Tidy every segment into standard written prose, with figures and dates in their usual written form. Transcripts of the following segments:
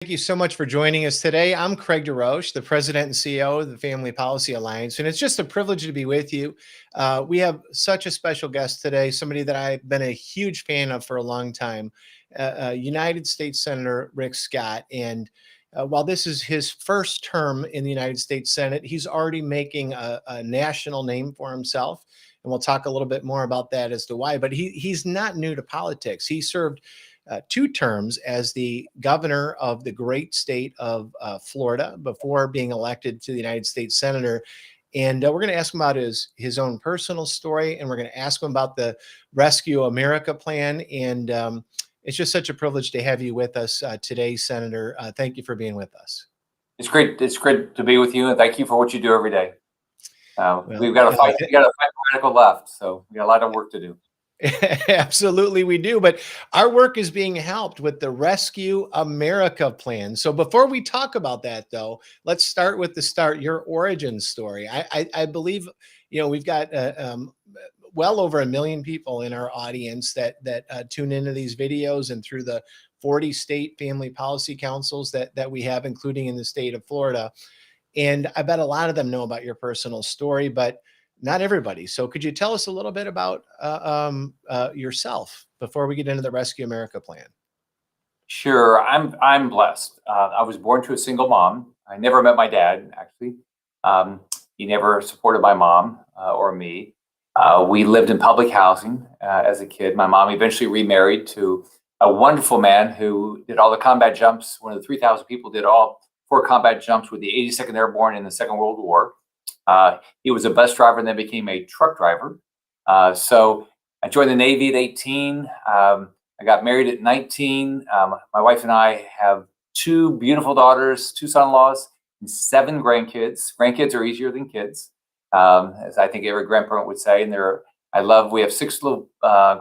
Thank you so much for joining us today. I'm Craig DeRoche, the president and CEO of the Family Policy Alliance, and it's just a privilege to be with you. We have such a special guest today, somebody that I've been a huge fan of for a long time, United States Senator Rick Scott. And while this is his first term in the United States Senate, he's already making a national name for himself. And we'll talk a little bit more about that as to why. But he's not new to politics. He served two terms as the governor of the great state of Florida before being elected to the United States Senator. And we're going to ask him about his own personal story, and we're going to ask him about the Rescue America plan. And it's just such a privilege to have you with us today, Senator. Thank you for being with us. It's great. It's great to be with you, and thank you for what you do every day. Well, we've got to fight. We got to fight the radical left, so we got a lot of work to do. Absolutely, we do. But our work is being helped with the Rescue America plan. So before we talk about that, though, let's start with the start, your origin story. I believe, we've got well over 1 million people in our audience that tune into these videos and through the 40 state family policy councils that we have, including in the state of Florida. And I bet a lot of them know about your personal story, but not everybody. So could you tell us a little bit about yourself before we get into the Rescue America plan? Sure. I'm blessed. I was born to a single mom. I never met my dad, actually. He never supported my mom or me. We lived in public housing as a kid. My mom eventually remarried to a wonderful man who did all the combat jumps. One of the 3,000 people did all 4 combat jumps with the 82nd Airborne in the Second World War. He was a bus driver and then became a truck driver. So I joined the Navy at 18. I got married at 19. My wife and I have 2 beautiful daughters, 2 son-in-laws, and 7 grandkids. Grandkids are easier than kids, as I think every grandparent would say. And we have 6 little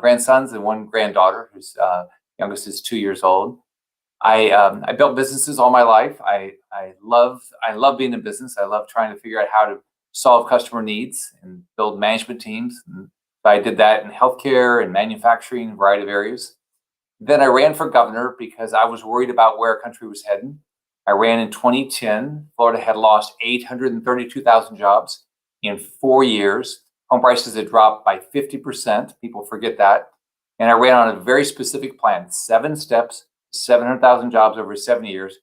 grandsons and 1 granddaughter whose youngest is 2 years old. I built businesses all my life. I love being in business. I love trying to figure out how to solve customer needs and build management teams. And I did that in healthcare and manufacturing, a variety of areas. Then I ran for governor because I was worried about where our country was heading. I ran in 2010. Florida had lost 832,000 jobs in 4 years. Home prices had dropped by 50%. People forget that. And I ran on a very specific plan, 7 steps, 700,000 jobs over 7 years.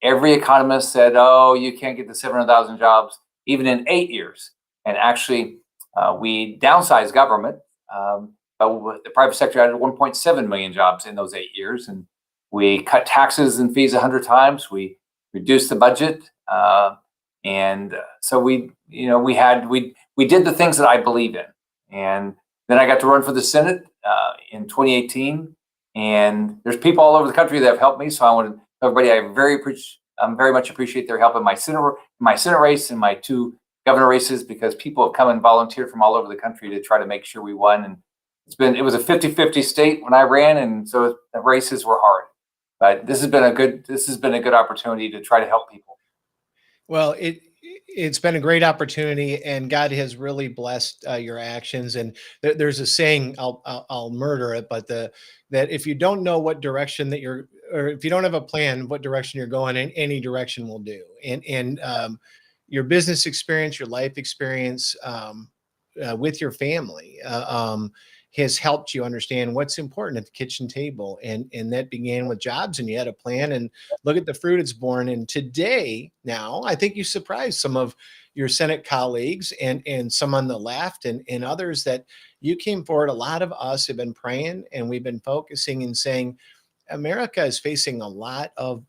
Every economist said, oh, you can't get to 700,000 jobs even in 8 years. And actually, we downsized government. The private sector added 1.7 million jobs in those 8 years. And we cut taxes and fees 100 times. We reduced the budget. And so we did the things that I believe in. And then I got to run for the Senate in 2018. And there's people all over the country that have helped me. So I want to tell everybody I very much appreciate their help in my Senate race and my 2 governor races, because people have come and volunteered from all over the country to try to make sure we won. And it was a 50-50 state when I ran, and so the races were hard. But this has been a good opportunity to try to help people. Well, it's been a great opportunity, and God has really blessed your actions. And there's a saying, I'll murder it, but that if you don't know what direction or if you don't have a plan, what direction you're going in, any direction will do. And your business experience, your life experience with your family has helped you understand what's important at the kitchen table. And that began with jobs, and you had a plan, and look at the fruit it's borne. And today, now, I think you surprised some of your Senate colleagues and some on the left and others that you came forward. A lot of us have been praying, and we've been focusing and saying, America is facing a lot of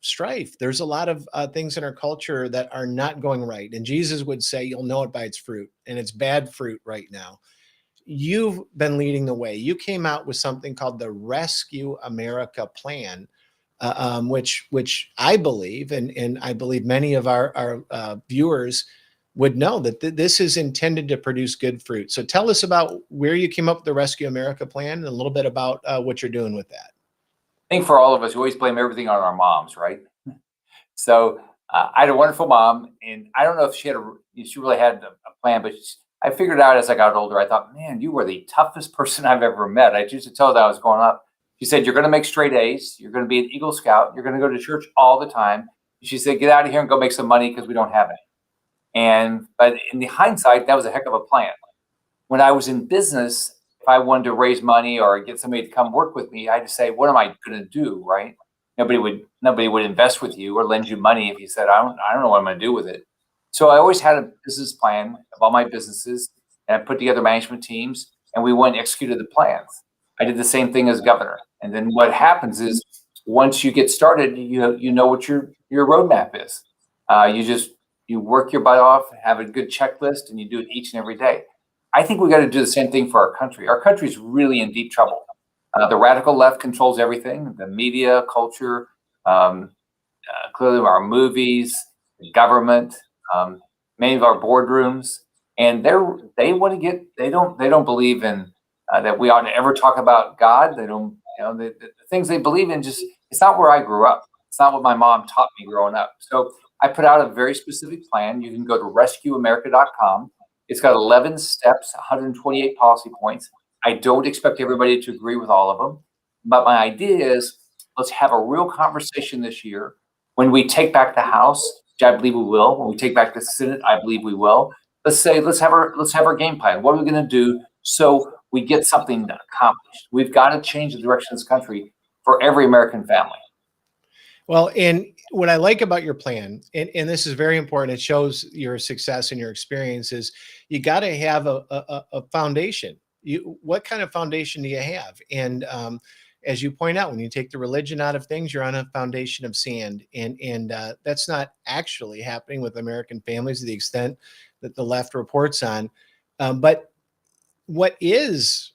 strife. There's a lot of things in our culture that are not going right. And Jesus would say, you'll know it by its fruit, and it's bad fruit right now. You've been leading the way. You came out with something called the Rescue America plan, which I believe, and I believe many of our viewers would know that this is intended to produce good fruit. So tell us about where you came up with the Rescue America plan, and a little bit about what you're doing with that. I think for all of us, we always blame everything on our moms, right? So I had a wonderful mom, and I don't know if she really had a plan, but I figured out as I got older, I thought, man, you were the toughest person I've ever met. I used to tell her that I was growing up, She said, "You're going to make straight A's. You're going to be an Eagle Scout. You're going to go to church all the time." She said, "Get out of here and go make some money because we don't have any." And but in the hindsight, that was a heck of a plan. When I was in business, if I wanted to raise money or get somebody to come work with me, I had to say, what am I going to do? Right? Nobody would invest with you or lend you money if you said, I don't know what I'm going to do with it. So I always had a business plan of all my businesses, and I put together management teams, and we went and executed the plans. I did the same thing as governor. And then what happens is once you get started, you know what your roadmap is. You work your butt off, have a good checklist, and you do it each and every day. I think we got to do the same thing for our country. Our country is really in deep trouble. The radical left controls everything: the media, culture, um, clearly our movies, the government, um, many of our boardrooms, and they want to get. They don't believe in that we ought to ever talk about God. They don't. The things they believe in just it's not where I grew up. It's not what my mom taught me growing up. So I put out a very specific plan. You can go to rescueamerica.com. It's got 11 steps, 128 policy points. I don't expect everybody to agree with all of them, but my idea is let's have a real conversation this year. When we take back the House, which I believe we will, when we take back the Senate, I believe we will. Let's have our game plan. What are we going to do so we get something accomplished? We've got to change the direction of this country for every American family. Well, and what I like about your plan, and this is very important, it shows your success and your experiences. You got to have a foundation. What kind of foundation do you have? And as you point out, when you take the religion out of things, you're on a foundation of sand, and that's not actually happening with American families to the extent that the left reports on. But what is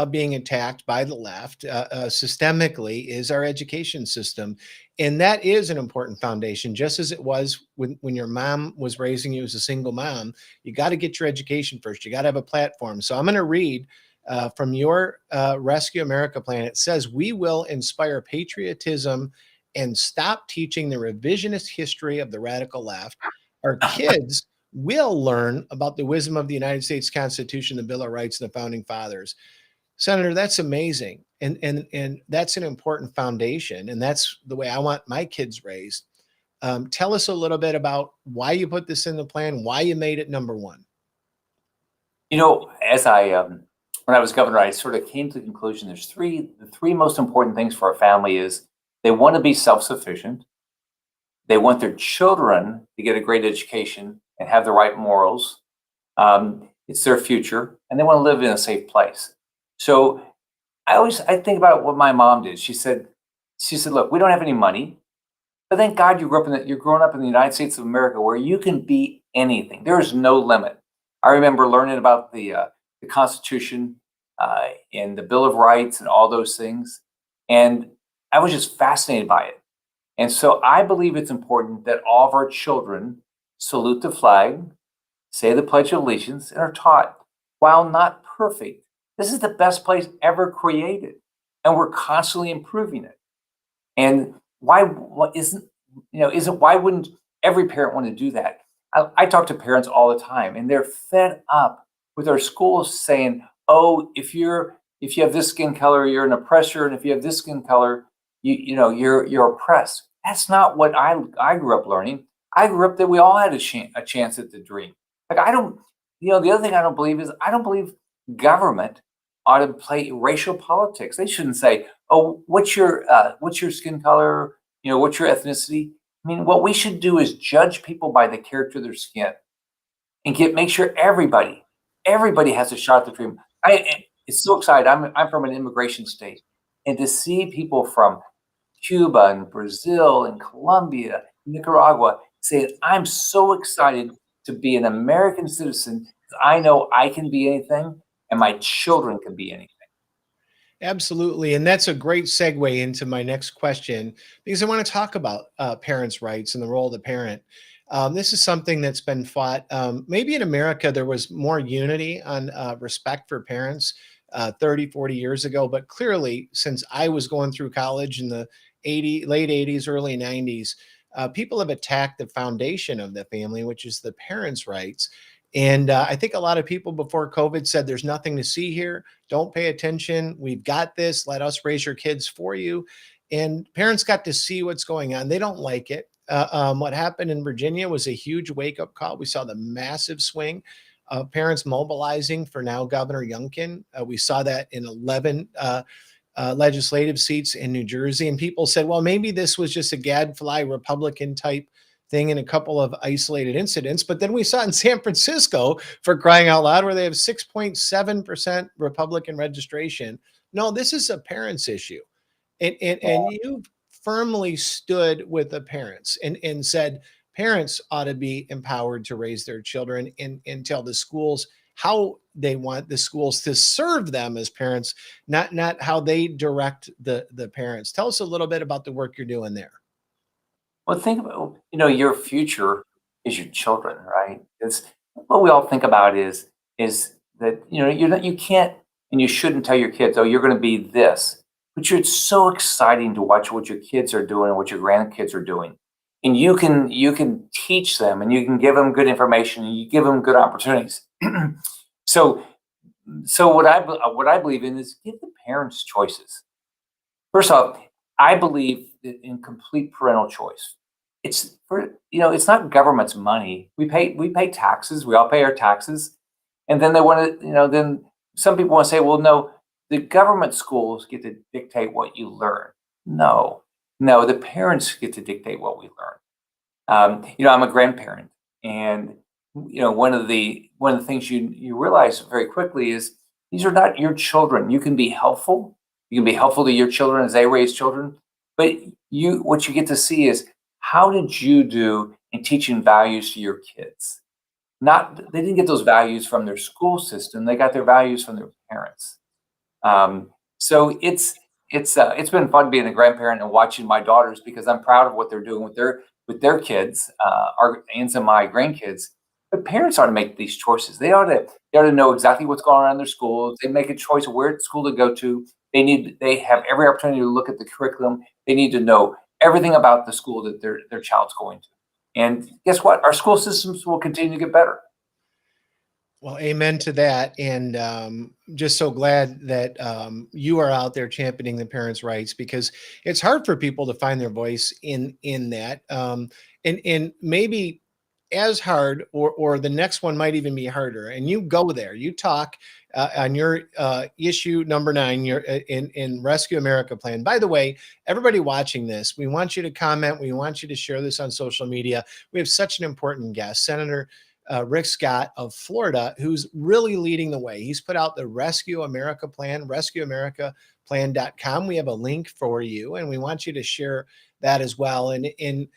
being attacked by the left systemically is our education system. And that is an important foundation, just as it was when your mom was raising you as a single mom. You got to get your education first. You got to have a platform. So I'm going to read from your Rescue America plan. It says, "We will inspire patriotism and stop teaching the revisionist history of the radical left. Our kids will learn about the wisdom of the United States Constitution, the Bill of Rights, and the founding fathers." Senator, that's amazing. And that's an important foundation. And that's the way I want my kids raised. Tell us a little bit about why you put this in the plan, why you made it number one. As when I was governor, I sort of came to the conclusion the three most important things for a family is they want to be self-sufficient, they want their children to get a great education and have the right morals, it's their future, and they want to live in a safe place. So I think about what my mom did. She said, "Look, we don't have any money, but thank God you're growing up in the United States of America where you can be anything. There is no limit." I remember learning about the Constitution and the Bill of Rights and all those things, and I was just fascinated by it. And so I believe it's important that all of our children salute the flag, say the Pledge of Allegiance, and are taught, while not perfect, this is the best place ever created, and we're constantly improving it. And why wouldn't every parent want to do that? I talk to parents all the time, and they're fed up with our schools saying, "Oh, if you have this skin color, you're an oppressor, and if you have this skin color, you're oppressed." That's not what I grew up learning. I grew up that we all had a chance at the dream. Like I don't, the other thing I don't believe is I don't believe government ought to play racial politics. They shouldn't say, "Oh, what's your skin color? What's your ethnicity?" I mean, what we should do is judge people by the character of their skin and make sure everybody has a shot at the dream. It's so exciting. I'm from an immigration state, and to see people from Cuba and Brazil and Colombia, Nicaragua saying, "I'm so excited to be an American citizen. I know I can be anything, and my children can be anything." Absolutely. And that's a great segue into my next question, because I want to talk about parents' rights and the role of the parent. This is something that's been fought. Maybe in America, there was more unity on respect for parents 30, 40 years ago. But clearly, since I was going through college in the late 80s, early 90s, people have attacked the foundation of the family, which is the parents' rights. And I think a lot of people before COVID said, "There's nothing to see here. Don't pay attention. We've got this. Let us raise your kids for you." And parents got to see what's going on. They don't like it. What happened in Virginia was a huge wake up call. We saw the massive swing of parents mobilizing for now Governor Youngkin. We saw that in 11 legislative seats in New Jersey. And people said, well, maybe this was just a gadfly Republican type thing in a couple of isolated incidents. But then we saw in San Francisco, for crying out loud, where they have 6.7% Republican registration. No, this is a parents' issue. And you firmly stood with the parents and said parents ought to be empowered to raise their children and tell the schools how they want the schools to serve them as parents, not how they direct the parents. Tell us a little bit about the work you're doing there. Well, think about, your future is your children, right? It's what we all think about is that, you can't and you shouldn't tell your kids, oh, you're going to be this. But it's so exciting to watch what your kids are doing and what your grandkids are doing. And you can teach them and you can give them good information and you give them good opportunities. so so what I believe in is give the parents choices. First off, I believe in complete parental choice. It's not government's money. We pay taxes. We all pay our taxes, and then they want to, then some people want to say, well, no, the government schools get to dictate what you learn. No, no, the parents get to dictate what we learn. I'm a grandparent, and one of the things you realize very quickly is these are not your children. You can be helpful. You can be helpful to your children as they raise children, but what you get to see is how did you do in teaching values to your kids? Not They didn't get those values from their school system. They got their values from their parents. So it's been fun being a grandparent and watching my daughters because I'm proud of what they're doing with their kids, our aunts and my grandkids. But parents ought to make these choices. They ought to know exactly what's going on in their schools. They make a choice of where school to go to. They have every opportunity to look at the curriculum. They need to know everything about the school that their child's going to. And guess what? Our school systems will continue to get better. Well, amen to that. And just so glad that you are out there championing the parents' rights because it's hard for people to find their voice in that. And maybe as hard, or the next one might even be harder. And you go there, you talk on your issue number 9, your in Rescue America plan. By the way, everybody watching this, we want you to comment. We want you to share this on social media. We have such an important guest, Senator Rick Scott of Florida, who's really leading the way. He's put out the Rescue America Plan, rescueamericaplan.com. We have a link for you, and we want you to share that as well. And in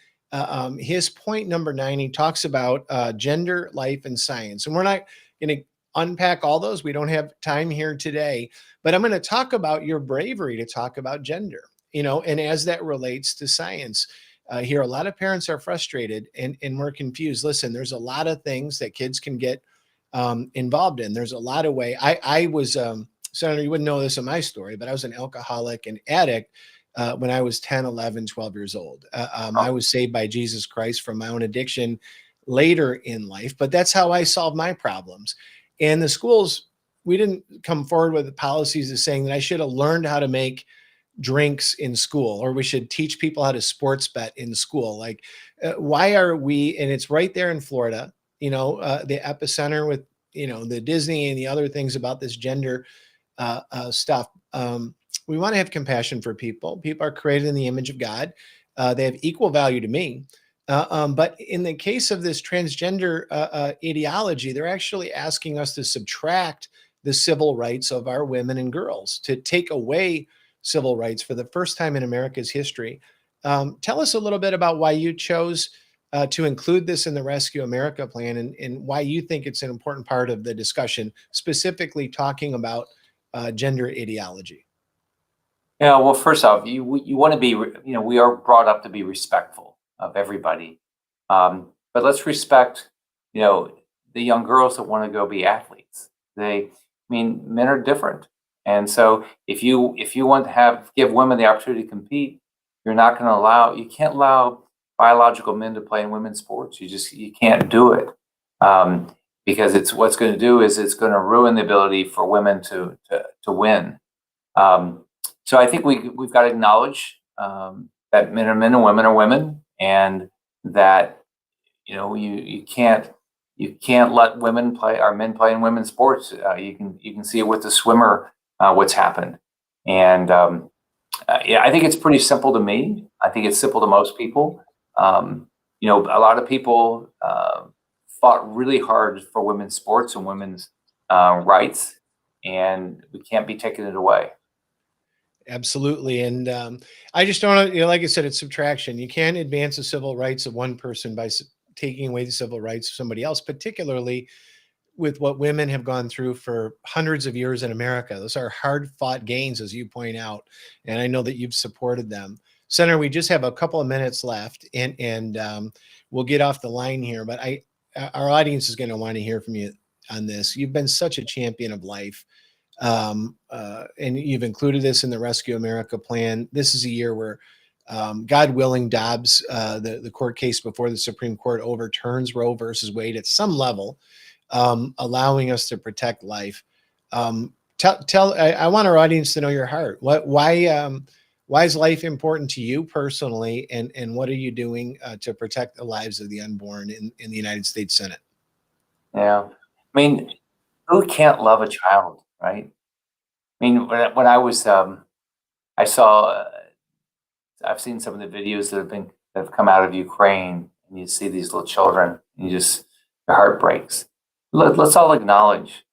his point number 9, he talks about gender, life, and science. And we're not going to unpack all those. We don't have time here today, but I'm going to talk about your bravery to talk about gender, and as that relates to science. Here, a lot of parents are frustrated and we're confused. Listen, there's a lot of things that kids can get involved in. There's a lot of way. I was, Senator, you wouldn't know this in my story, but I was an alcoholic and addict when I was 10, 11, 12 years old. I Oh, was saved by Jesus Christ from my own addiction later in life, but that's how I solved my problems. And the schools, we didn't come forward with the policies of saying that I should have learned how to make drinks in school, or we should teach people how to sports bet in school. Like, why are we, and it's right there in Florida, the epicenter with, the Disney and the other things about this gender stuff. We want to have compassion for people. People are created in the image of God. They have equal value to me. But in the case of this transgender ideology, they're actually asking us to subtract the civil rights of our women and girls, to take away civil rights for the first time in America's history. Tell us a little bit about why you chose to include this in the Rescue America plan, and why you think it's an important part of the discussion, specifically talking about gender ideology. yeah. Well, first off, you want to be, we are brought up to be respectful of everybody, but let's respect, you know, the young girls that want to go be athletes. Men are different, and so if you want to give women the opportunity to compete, you can't allow biological men to play in women's sports. You can't do it. Um, because it's what's going to do is it's going to ruin the ability for women to win. Um, so I think we've got to acknowledge that men are men and women are women, and that you can't let women play or men play in women's sports. You can see it with the swimmer, what's happened, and yeah, I think it's pretty simple to me. I think it's simple to most people. A lot of people fought really hard for women's sports and women's rights, and we can't be taking it away. Absolutely. And I just don't, like I said, it's subtraction. You can't advance the civil rights of one person by taking away the civil rights of somebody else, particularly with what women have gone through for hundreds of years in America. Those are hard fought gains, as you point out. And I know that you've supported them. Senator, we just have a couple of minutes left, and we'll get off the line here. But our audience is going to want to hear from you on this. You've been such a champion of life, and you've included this in the Rescue America plan. This is a year where, God willing, Dobbs, the court case before the Supreme Court, overturns Roe versus Wade at some level, allowing us to protect life. I want our audience to know your heart. Why is life important to you personally, and what are you doing to protect the lives of the unborn in the United States Senate? Yeah, I mean, who can't love a child, right? I mean, when I was, I saw, I've seen some of the videos that have come out of Ukraine, and you see these little children, and your heart breaks. Let's all acknowledge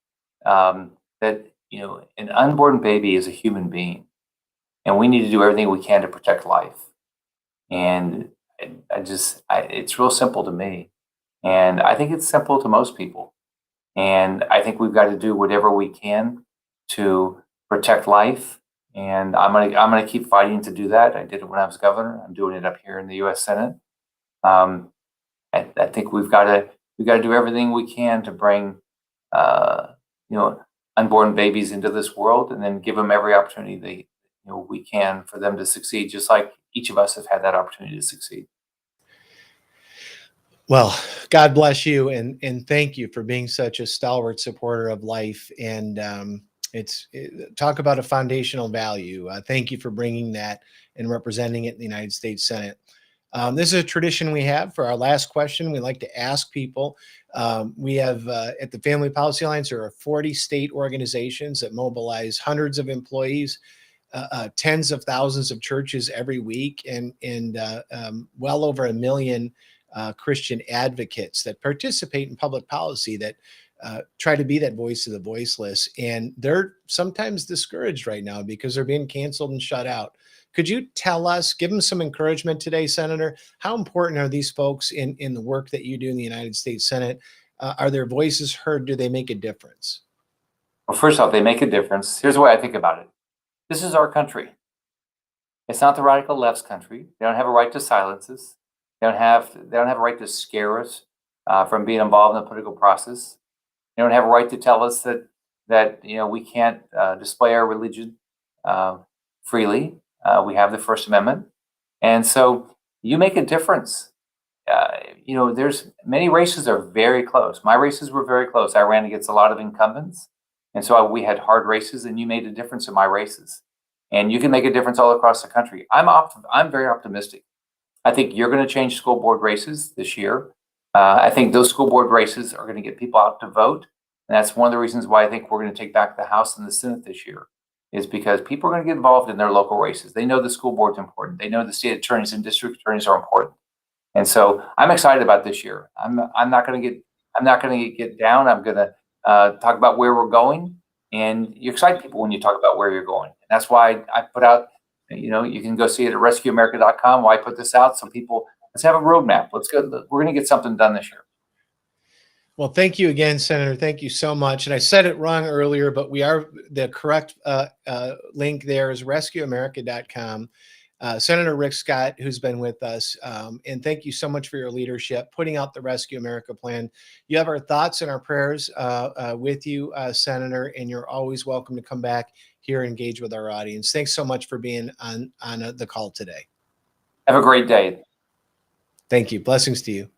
that an unborn baby is a human being, and we need to do everything we can to protect life. And it's real simple to me, and I think it's simple to most people. And I think we've got to do whatever we can to protect life. And I'm gonna keep fighting to do that. I did it when I was governor. I'm doing it up here in the U.S. Senate. Um, I think we've got to do everything we can to bring uh, unborn babies into this world, and then give them every opportunity we can for them to succeed, just like each of us have had that opportunity to succeed. Well, God bless you, and thank you for being such a stalwart supporter of life. And talk about a foundational value. Thank you for bringing that and representing it in the United States Senate. This is a tradition we have for our last question. We like to ask people. We have at the Family Policy Alliance, there are 40 state organizations that mobilize hundreds of employees, tens of thousands of churches every week, and well over 1 million Christian advocates that participate in public policy, that try to be that voice of the voiceless. And they're sometimes discouraged right now because they're being canceled and shut out. Could you tell us, give them some encouragement today, Senator? How important are these folks in the work that you do in the United States Senate? Are their voices heard? Do they make a difference? Well, first off, they make a difference. Here's the way I think about it. This is our country. It's not the radical left's country. They don't have a right to silence us. They don't have a right to scare us from being involved in the political process. They don't have a right to tell us that we can't display our religion freely. We have the First Amendment, and so you make a difference. There's many races are very close. My races were very close. I ran against a lot of incumbents, and so we had hard races, and you made a difference in my races. And you can make a difference all across the country. I'm very optimistic. I think you're going to change school board races this year. I think those school board races are going to get people out to vote. And that's one of the reasons why I think we're going to take back the House and the Senate this year, is because people are going to get involved in their local races. They know the school board's important. They know the state attorneys and district attorneys are important. And so I'm excited about this year. I'm not going to get down. I'm going to talk about where we're going. And you excite people when you talk about where you're going. And that's why I put out, you can go see it at rescueamerica.com. Why I put this out. So people, let's have a roadmap. Let's go. We're going to get something done this year. Well, thank you again, Senator. Thank you so much. And I said it wrong earlier, but the correct link there is rescueamerica.com. Senator Rick Scott, who's been with us, and thank you so much for your leadership, putting out the Rescue America plan. You have our thoughts and our prayers with you, Senator, and you're always welcome to come back here and engage with our audience. Thanks so much for being on the call today. Have a great day. Thank you. Blessings to you.